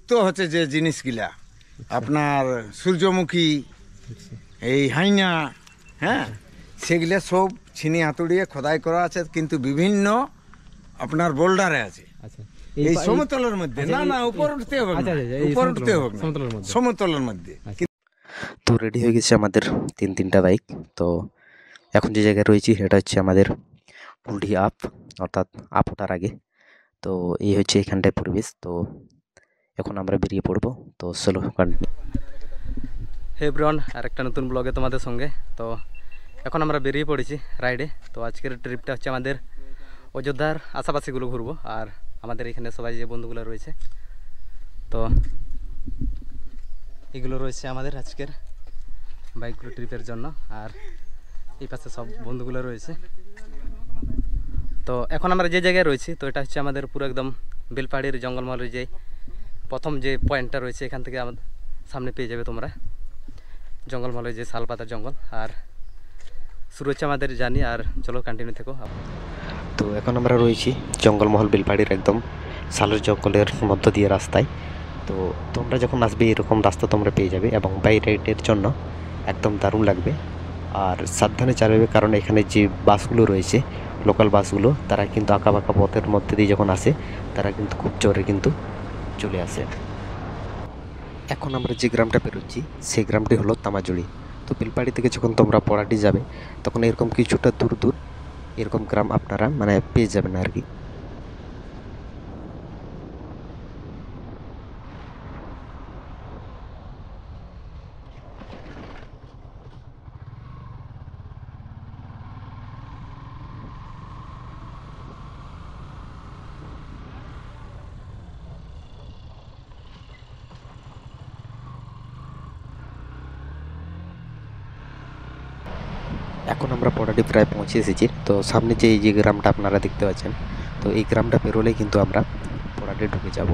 লুপ্ত হচ্ছে যে জিনিসগুলা, আপনার সূর্যমুখী, এই হাইনা, হ্যাঁ, সেগুলা সব ছিনি হাতুড়িয়ে খোদাই করা আছে, কিন্তু বিভিন্ন আপনার বোল্ডারে আছে। আচ্ছা, এই সমতলের মধ্যে, না না উপর উঠতে হবে না, উপর উঠতে হবে না, সমতলের মধ্যে। তো রেডি হয়ে গেছে আমাদের তিনটা বাইক। তো এখন যে জায়গায় রয়েছি সেটা হচ্ছে আমাদের কুলডি আপ, অর্থাৎ আপ ওঠার আগে। তো এই হচ্ছে এখানটায় পরিবেশ। তো এখন আমরা বেরিয়ে পড়বো। তো চলো কন্টিনিউ। হে ব্রন, আর একটা নতুন ব্লগে তোমাদের সঙ্গে। তো এখন আমরা বেরিয়ে পড়েছি রাইডে। তো আজকের ট্রিপটা হচ্ছে আমাদের অযোধ্যার আশেপাশেগুলো ঘুরবো, আর আমাদের এখানে সবাই যে বন্ধুগুলো রয়েছে, তো এগুলো রয়েছে আমাদের আজকের বাইকগুলো ট্রিপের জন্য। আর এই পাশে সব বন্ধুগুলো রয়েছে। তো এখন আমরা যে জায়গায় রয়েছি, তো এটা হচ্ছে আমাদের পুরো একদম বেলপাহাড়ির জঙ্গলমহলের যে প্রথম যে পয়েন্টটা রয়েছে, এখান থেকে আমাদের সামনে পেয়ে যাবে তোমরা জঙ্গলমহলের যে শালপাতার জঙ্গল। আর শুরু হচ্ছে আমাদের জার্নি, আর চলো কন্টিনিউ থেকো। তো এখন আমরা রয়েছি জঙ্গলমহল বেলপাহাড়ির একদম শালের জঙ্গলের মধ্য দিয়ে রাস্তায়। তো তোমরা যখন আসবে এরকম রাস্তা তোমরা পেয়ে যাবে, এবং বাইক রাইডের জন্য একদম দারুণ লাগবে। আর সাবধানে চালাবে, কারণ এখানে যে বাসগুলো রয়েছে, লোকাল বাসগুলো, তারা কিন্তু আঁকাবাঁকা পথের মধ্যে দিয়ে যখন আসে, তারা কিন্তু খুব জোরে কিন্তু চলে আসে। এখন আমরা যে গ্রামটা পেরোচ্ছি সেই গ্রামটি হলো তামাজুড়ি। তো বেলপাহাড়ি থেকে যখন তোমরা পড়াটি যাবে, তখন এরকম কিছুটা দূর দূর এরকম গ্রাম আপনারা পেয়ে যাবেন আর কি। এখন আমরা পড়াটি প্রায় পৌঁছে এসেছি। তো সামনে যে এই যে গ্রামটা আপনারা দেখতে পাচ্ছেন, তো এই গ্রামটা পেরোলেই কিন্তু আমরা পড়াটি ঢুকে যাব।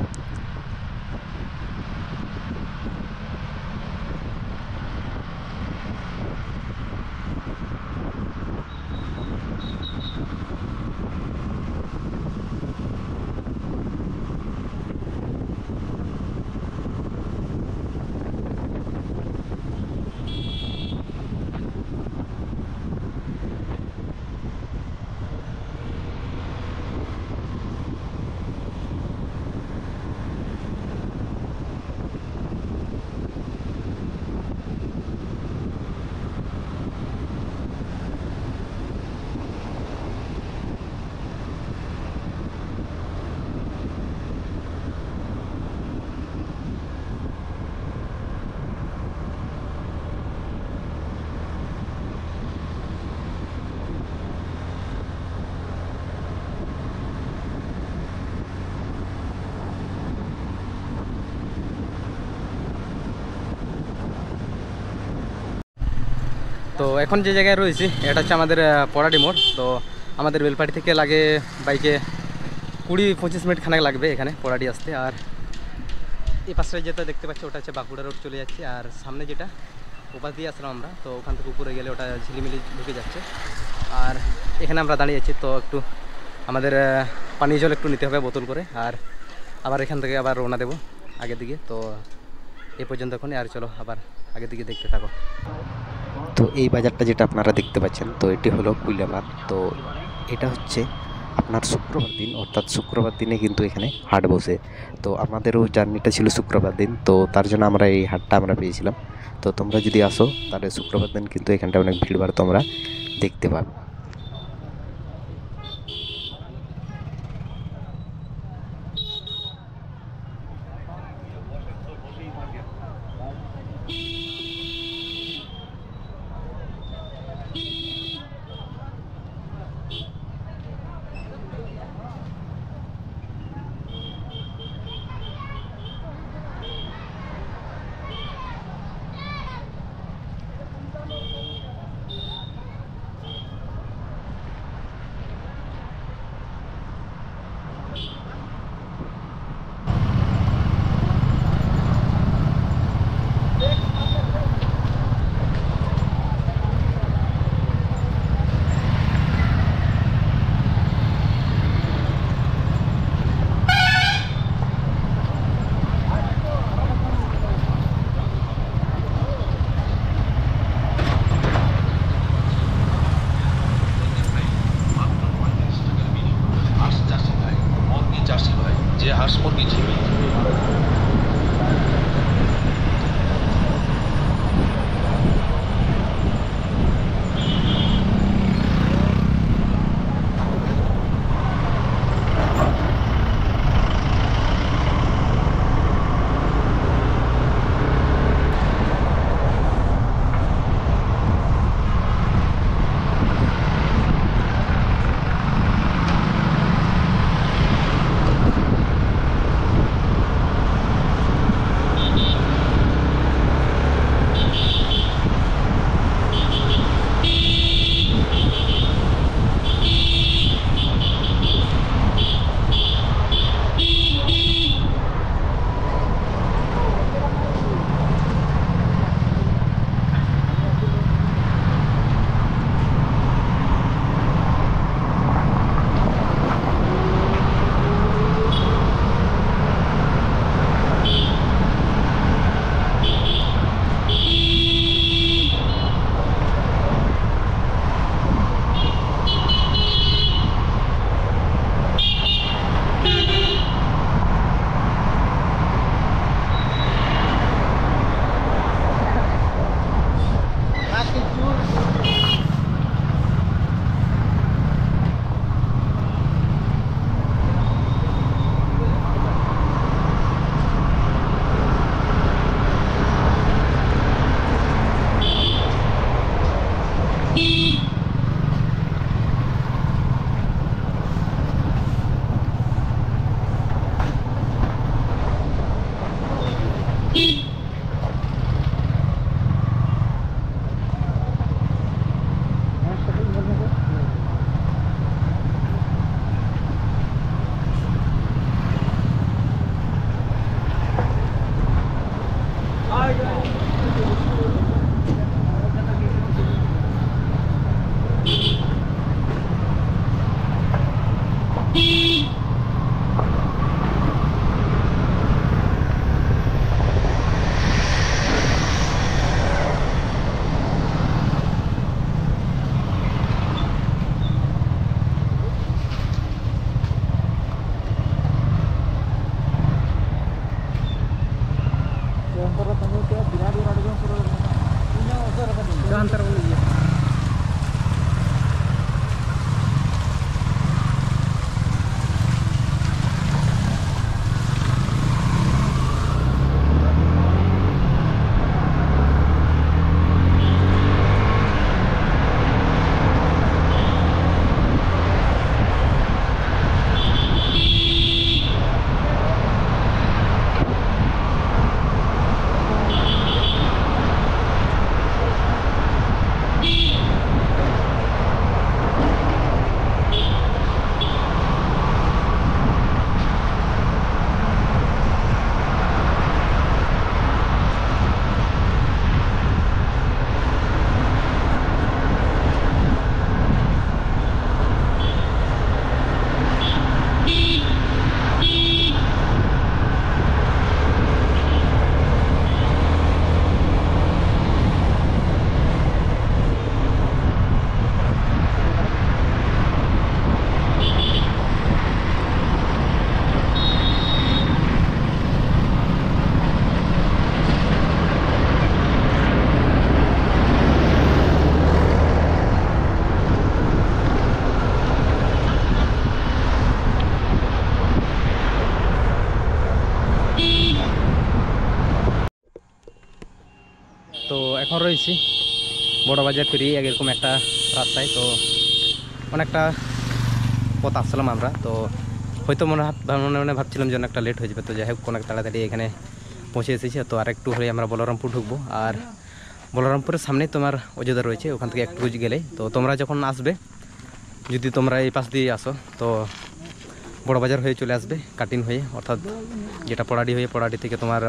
তো এখন যে জায়গায় রয়েছি এটা হচ্ছে আমাদের পড়াটি মোড়। তো আমাদের বেলপাহাড়ি থেকে লাগে বাইকে 20-25 মিনিট খানেক লাগবে এখানে পড়াটি আসতে। আর এই পাশে যেটা দেখতে পাচ্ছি ওটা হচ্ছে বাঁকুড়া রোড চলে যাচ্ছে। আর সামনে যেটা ওপাশ দিয়ে আসলাম আমরা, তো ওখান থেকে উপরে গেলে ওটা ঝিলিমিলি ঢুকে যাচ্ছে। আর এখানে আমরা দাঁড়িয়ে আছি, তো একটু আমাদের পানীয় জল একটু নিতে হবে বোতল করে, আর আবার এখান থেকে আবার রওনা দেবো আগের দিকে। তো এই পর্যন্ত এখনই, আর চলো আবার আগের দিকে দেখতে থাকো। তো এই বাজারটা যেটা আপনারা দেখতে পাচ্ছেন, তো এটি হলো কুইলাবার। তো এটা হচ্ছে আপনার শুক্রবার দিন, অর্থাৎ শুক্রবার দিনে কিন্তু এখানে হাট বসে। তো আমাদেরও জার্নিটা ছিল শুক্রবার দিন, তো তার জন্য আমরা এই হাটটা আমরা পেয়েছিলাম। তো তোমরা যদি আসো তাহলে শুক্রবার দিন কিন্তু এখানটা অনেক ভিড়ভাড় তোমরা দেখতে পাবে। Gantar boleh. তো এখন রয়েছি বড় বাজার পেরিয়ে এরকম একটা রাস্তায়। তো অনেকটা পথ আসলাম আমরা। তো হয়তো মনে ভাবছিলাম যে অনেকটা লেট হয়ে যাবে। তো যাই হোক অনেক তাড়াতাড়ি এখানে পৌঁছে এসেছি। তো আর একটু হলে আমরা বলরামপুর ঢুকবো। আর বলরামপুরের সামনেই তোমার অযোধ্যা রয়েছে, ওখান থেকে একটু গেলেই। তো তোমরা যখন আসবে, যদি তোমরা এই পাশ দিয়ে আসো, তো বড় বাজার হয়ে চলে আসবে কাটিন হয়ে, অর্থাৎ যেটা পড়াডি হয়ে, পড়াডি থেকে তোমার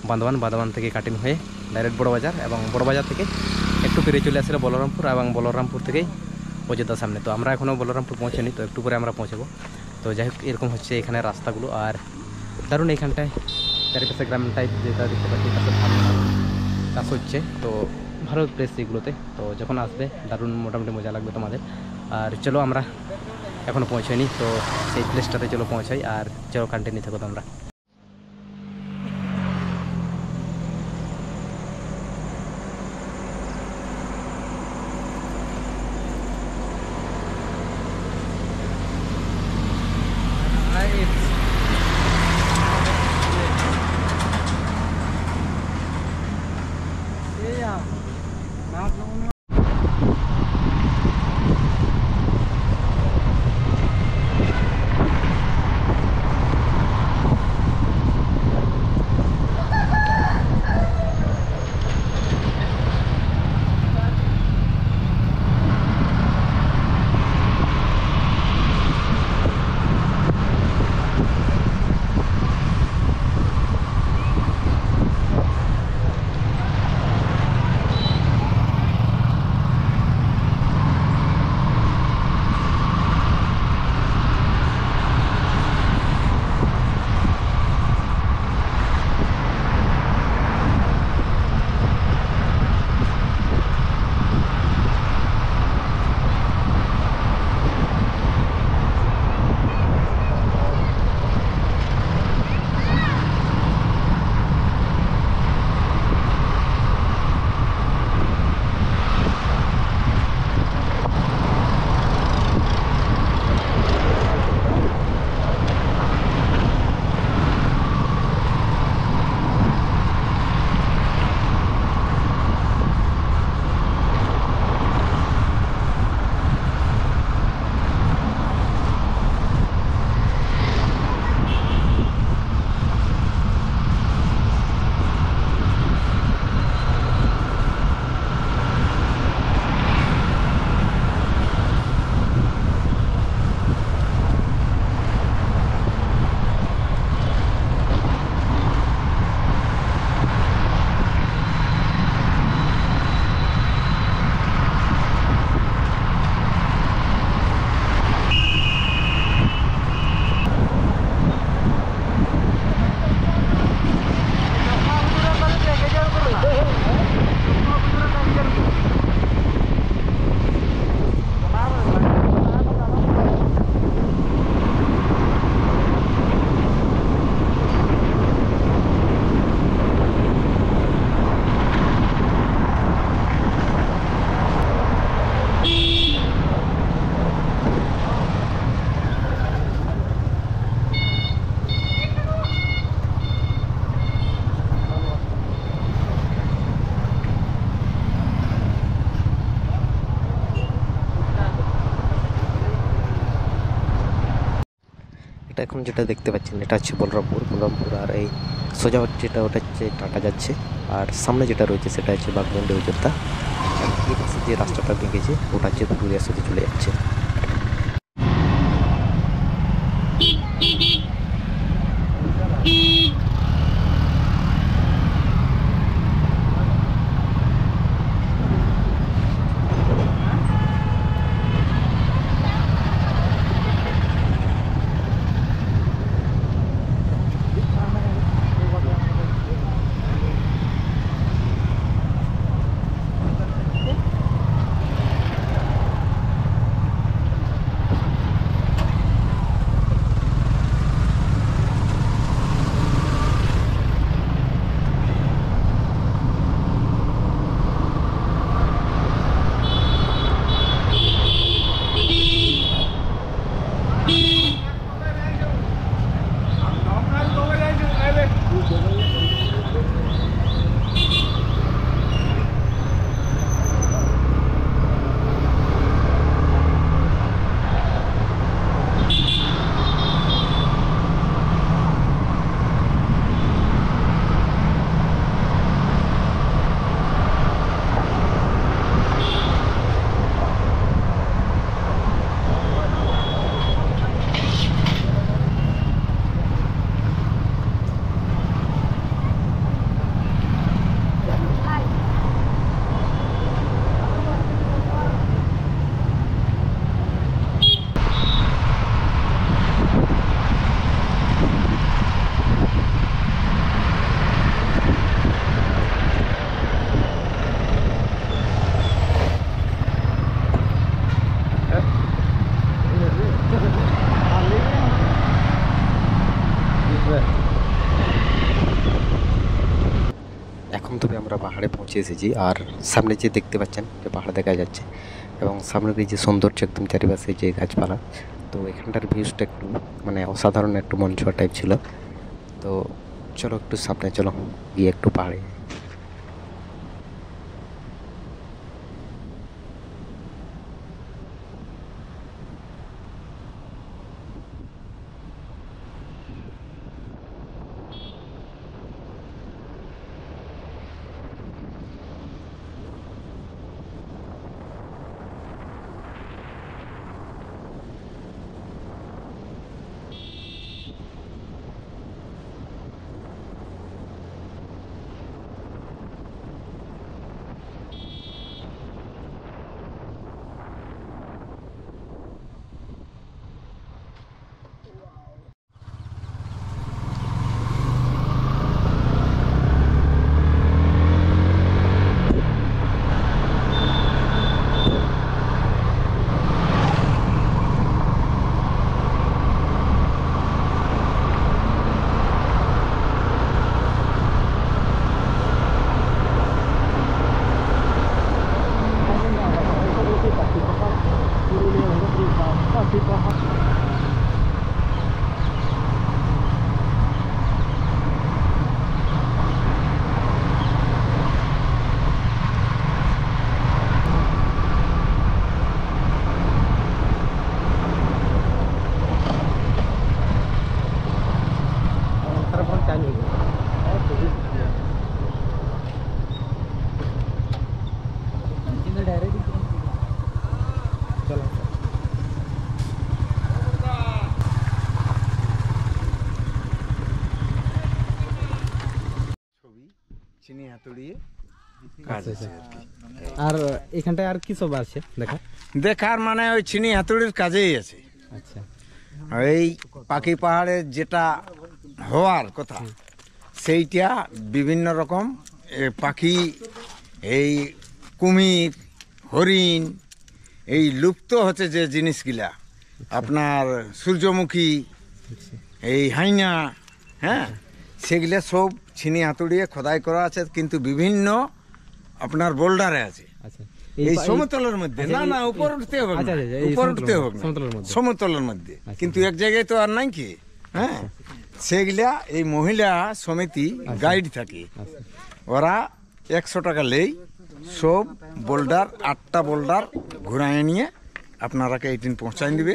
বান্দোয়ান থেকে কাটিন হয়ে ডাইরেক্ট বড় বাজার, এবং বড় বাজার থেকে একটু পেরিয়ে চলে আসলে বলরামপুর, এবং বলরামপুর থেকেই অযোধ্যার সামনে। তো আমরা এখনও বলরামপুর পৌঁছাইনি, তো একটু পরে আমরা পৌঁছাবো। তো যাই হোক এরকম হচ্ছে এখানে রাস্তাগুলো, আর দারুণ এইখানটায় চারিপাশে গ্রামীণ টাইপ যেটা দেখতে পাচ্ছি, কাজ হচ্ছে। তো ভালো প্লেস এগুলোতে। তো যখন আসবে দারুণ মোটামুটি মজা লাগবে তোমাদের। আর চলো আমরা এখনও পৌঁছাইনি, তো সেই প্লেসটাতে চলো পৌঁছাই, আর চলো কন্টিনিউ থাকো তোমরা। এখন যেটা দেখতে পাচ্ছেন এটা হচ্ছে বলরামপুর আর এই সোজা যেটা ওটা হচ্ছে টাটা যাচ্ছে, আর সামনে যেটা রয়েছে সেটা হচ্ছে বাগমুন্ডি অযোধ্যা। আর এই পাশে যে রাস্তাটা ভেঙেছে ওটা হচ্ছে পুরুলিয়ার সাথে চলে যাচ্ছে। এখন তবে আমরা পাহাড়ে পৌঁছে এসেছি, আর সামনে যে দেখতে পাচ্ছেন যে পাহাড় দেখা যাচ্ছে এবং সামনের এই যে সৌন্দর্য একদম চারিপাশে যে গাছপালা, তো এখানটার ভিউজটা একটু মানে অসাধারণ একটু মন ছোঁয়া টাইপ ছিল। তো চলো একটু সামনে চলো গিয়ে একটু পাহাড়ে। চিনি হাতুড়িয়ে কাজ আছে আর কি। আর এখানটায় আর কি সব আছে দেখা? দেখার মানে ওই চিনি হাতুড়ির কাজেই আছে। আচ্ছা, এই পাখি পাহাড়ের যেটা হওয়ার কথা সেইটা বিভিন্ন রকম পাখি, এই কুমির, হরিণ, এই লুপ্ত হচ্ছে যে জিনিসগুলা, আপনার সূর্যমুখী, এই হাইনা, হ্যাঁ, সেগুলো সব চিনি হাতুড়িয়ে খোদাই করা আছে, কিন্তু বিভিন্ন আপনার বোল্ডারে আছে। আচ্ছা, এই সমতলের মধ্যে না না উপর উঠতে হবে না, আচ্ছা, আচ্ছা, এই উপর উঠতে হবে না, সমতলের মধ্যে। সমতলের মধ্যে, কিন্তু এক জায়গায় তো আর নাই কি, হ্যাঁ, সেগুলা এই মহিলা সমিতি গাইড থাকে, ওরা 100 টাকা লেই সব বোল্ডার 8টা বোল্ডার ঘুরায় নিয়ে আপনারাকে এইদিন পৌঁছাই দিবে।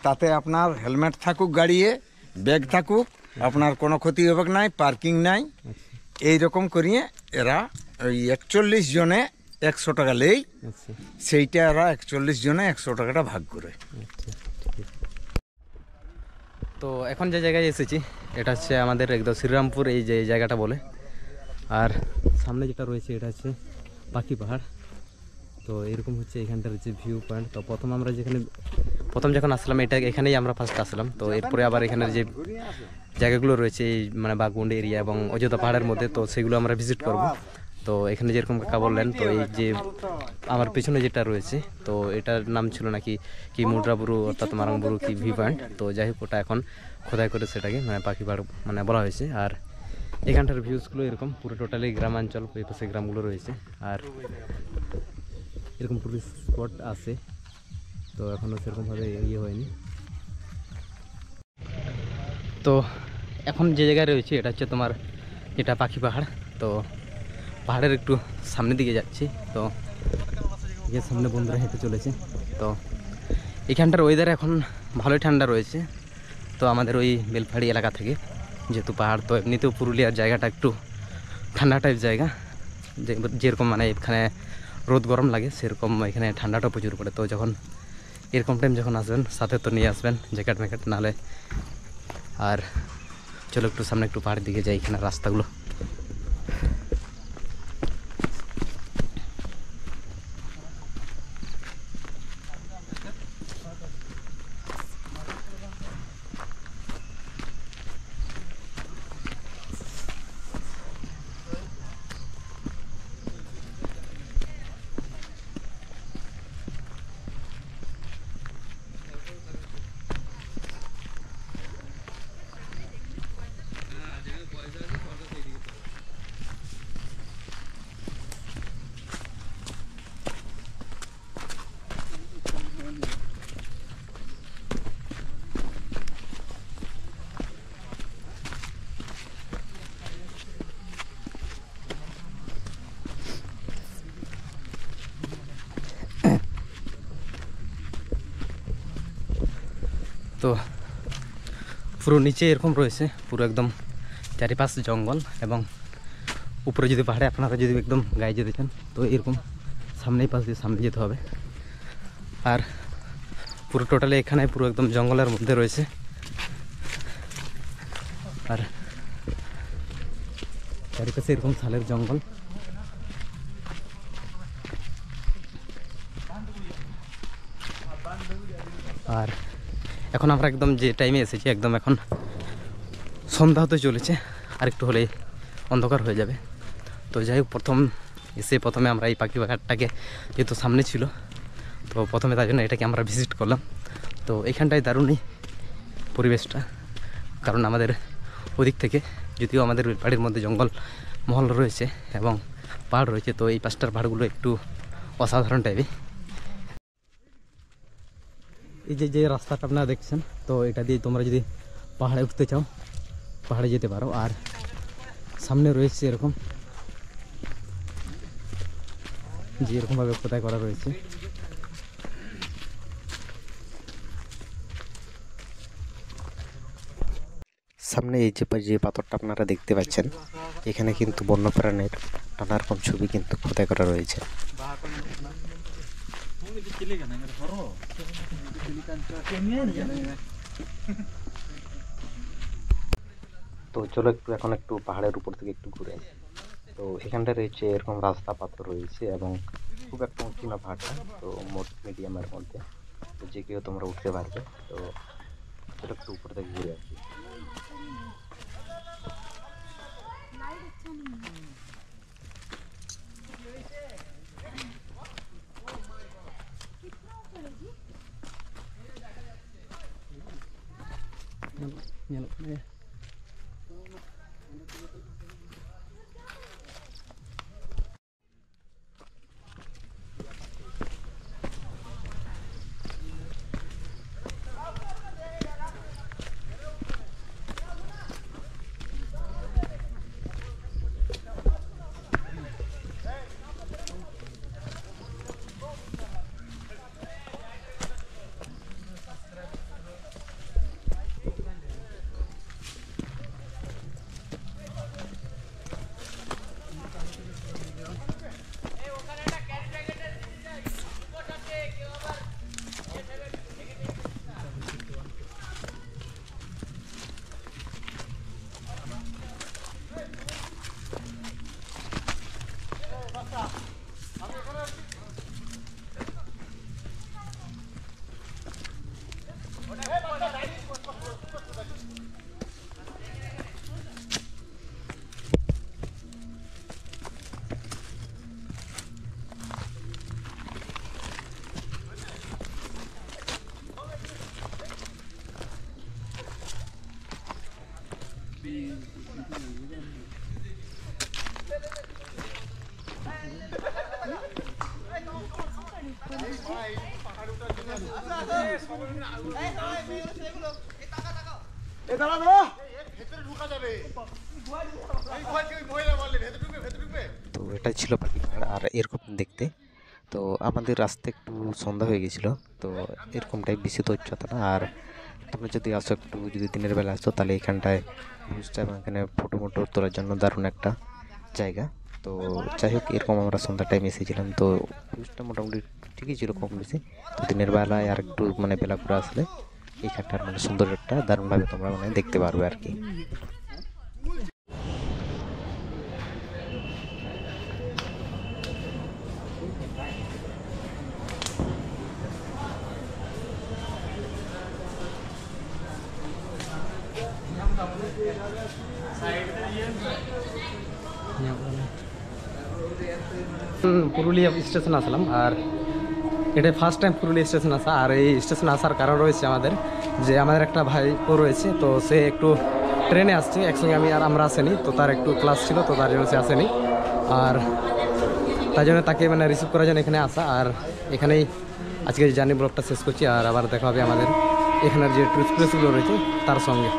তাতে আপনার হেলমেট থাকুক গাড়িয়ে, ব্যাগ থাকুক, আপনার কোনো ক্ষতি হবে নাই, পার্কিং নাই, এই রকম করিয়ে এরা ওই 41 জনে 100 টাকা লেই, আচ্ছা সেইটা এরা 41 জনে 100 টাকাটা ভাগ করে। আচ্ছা ঠিক আছে। তো এখন যে জায়গায় এসেছি এটা হচ্ছে আমাদের একদম শ্রীরামপুর, এই যে জায়গাটা বলে। আর সামনে যেটা রয়েছে এটা হচ্ছে পাখি পাহাড়। তো এরকম হচ্ছে এখানটার হচ্ছে ভিউ পয়েন্ট। তো প্রথম যখন আসলাম এখানেই আমরা ফার্স্ট আসলাম। তো এরপরে আবার এখানের যে জায়গাগুলো রয়েছে এই মানে বাঘমুন্ডি এরিয়া এবং অযোধ্যা পাহাড়ের মধ্যে, তো সেগুলো আমরা ভিজিট করব। তো এখানে যেরকম কাকা বললেন, তো এই যে আমার পেছনে যেটা রয়েছে, তো এটার নাম ছিল নাকি কি মুদ্রাবুরু অর্থাৎ মারাংবুরু কি ভিউ পয়েন্ট। তো যাই হোক, ওটা এখন খোদাই করে সেটাকে মানে পাখি পাহাড় মানে বলা হয়েছে। আর এখানটার ভিউজগুলো এরকম পুরো টোটালি গ্রামাঞ্চল, এই পাশে গ্রামগুলো রয়েছে। আর এরকম টুরিস্ট স্পট আছে, তো এখনও সেরকমভাবে ইয়ে হয়নি। তো এখন যে জায়গায় রয়েছে এটা হচ্ছে তোমার এটা পাখি পাহাড়। তো পাহাড়ের একটু সামনের দিকে যাচ্ছি। তো যে সামনে বন্ধুরা হেঁটে চলেছে। তো এখানটার ওয়েদার এখন ভালোই ঠান্ডা রয়েছে। তো আমাদের ওই বেলপাহাড়ি এলাকা থেকে যেহেতু পাহাড়, তো এমনিতেও পুরুলিয়ার জায়গাটা একটু ঠান্ডা টাইপ জায়গা, যেরকম মানে এখানে রোদ গরম লাগে সেরকম এখানে ঠান্ডাটা প্রচুর পড়ে। তো যখন এরকম টাইম যখন আসবেন সাথে তো নিয়ে আসবেন জ্যাকেট ম্যাকেট, নাহলে। আর চলো একটু সামনে একটু পাহাড়ের দিকে যাই, এখানে রাস্তাগুলো। তো পুরো নিচে এরকম রয়েছে, পুরো একদম চারিপাশ জঙ্গল, এবং উপরে যদি পাহাড়ে আপনারা যদি একদম গায়ে যেতে চান তো এরকম সামনেই পাশ দিয়ে সামনে যেতে হবে। আর পুরো টোটালি এখানে পুরো একদম জঙ্গলের মধ্যে রয়েছে। আর চারিপাশে এরকম শালের জঙ্গল। আর এখন আমরা একদম যে টাইমে এসেছি একদম এখন সন্ধ্যা হতে চলেছে, আর একটু হলেই অন্ধকার হয়ে যাবে। তো যাই হোক, প্রথমে আমরা এই পাখি বাগানটাকে যেহেতু সামনে ছিল, তো প্রথমে তার জন্য এটাকে আমরা ভিজিট করলাম। তো এখানটায় দারুণই পরিবেশটা, কারণ আমাদের ওদিক থেকে যদিও আমাদের বাড়ির মধ্যে জঙ্গল মহল রয়েছে এবং পাহাড় রয়েছে, তো এই পাঁচটার পাহাড়গুলো একটু অসাধারণ টাইপের। এই যে রাস্তাটা আপনারা দেখছেন, তো এটা দিয়ে তোমরা যদি পাহাড়ে উঠতে চাও পাহাড়ে যেতে পারো। আর সামনে রয়েছে এরকম যে এরকমভাবে খোদাই করা রয়েছে। সামনে এই যে পাথরটা আপনারা দেখতে পাচ্ছেন, এখানে কিন্তু বন্যপ্রাণীর নানা রকম ছবি কিন্তু খোদাই করা রয়েছে। তো চলো এখন একটু পাহাড়ের উপর থেকে একটু ঘুরে। তো এখানটা রয়েছে এরকম রাস্তা পাথর রয়েছে এবং খুব একটা উঁচু না পাহাড়টা, তো মিডিয়ামের মধ্যে, তো যে কেউ তোমরা উঠতে পারবে। তো চলো একটু উপর থেকে ঘুরে আসি। তো এটা ছিল পাখি পাহাড় আর এরকম দেখতে। তো আমাদের রাস্তা একটু সন্ধ্যা হয়ে গেছিলো, তো এরকমটাই বেশি তো হচ্ছে না। আর তোমরা যদি আসো, একটু যদি দিনের বেলা আসো, তাহলে এখানটায় ভিউজটা এবং এখানে ফটো মোটো তোলার জন্য দারুণ একটা জায়গা। তো যাই হোক, এরকম আমরা সন্ধ্যা টাইম এসেছিলাম, তো ভিউজটা মোটামুটি ঠিকই ছিল, কম বেশি। তো দিনের বেলায় আর একটু মানে বেলা করে আসলে এইখানটার মানে সৌন্দর্যটা দারুণভাবে তোমরা মানে দেখতে পারবে আর কি। পুরুলিয়া স্টেশন আসলাম, আর এটা ফার্স্ট টাইম পুরুলিয়া স্টেশন আসা। আর এই স্টেশন আসার কারণ রয়েছে আমাদের, যে আমাদের একটা ভাইপো রয়েছে, তো সে একটু ট্রেনে আসছে একসঙ্গে, আমরা আসেনি, তো তার একটু ক্লাস ছিল, তো তার জন্য সে আসেনি। আর তাই জন্য তাকে মানে রিসিভ করার জন্য এখানে আসা। আর এখানেই আজকে জার্নি ব্লগটা শেষ করছি, আর আবার দেখা হবে আমাদের এখানের যে টুরিস্ট প্লেসগুলো রয়েছে তার সঙ্গে।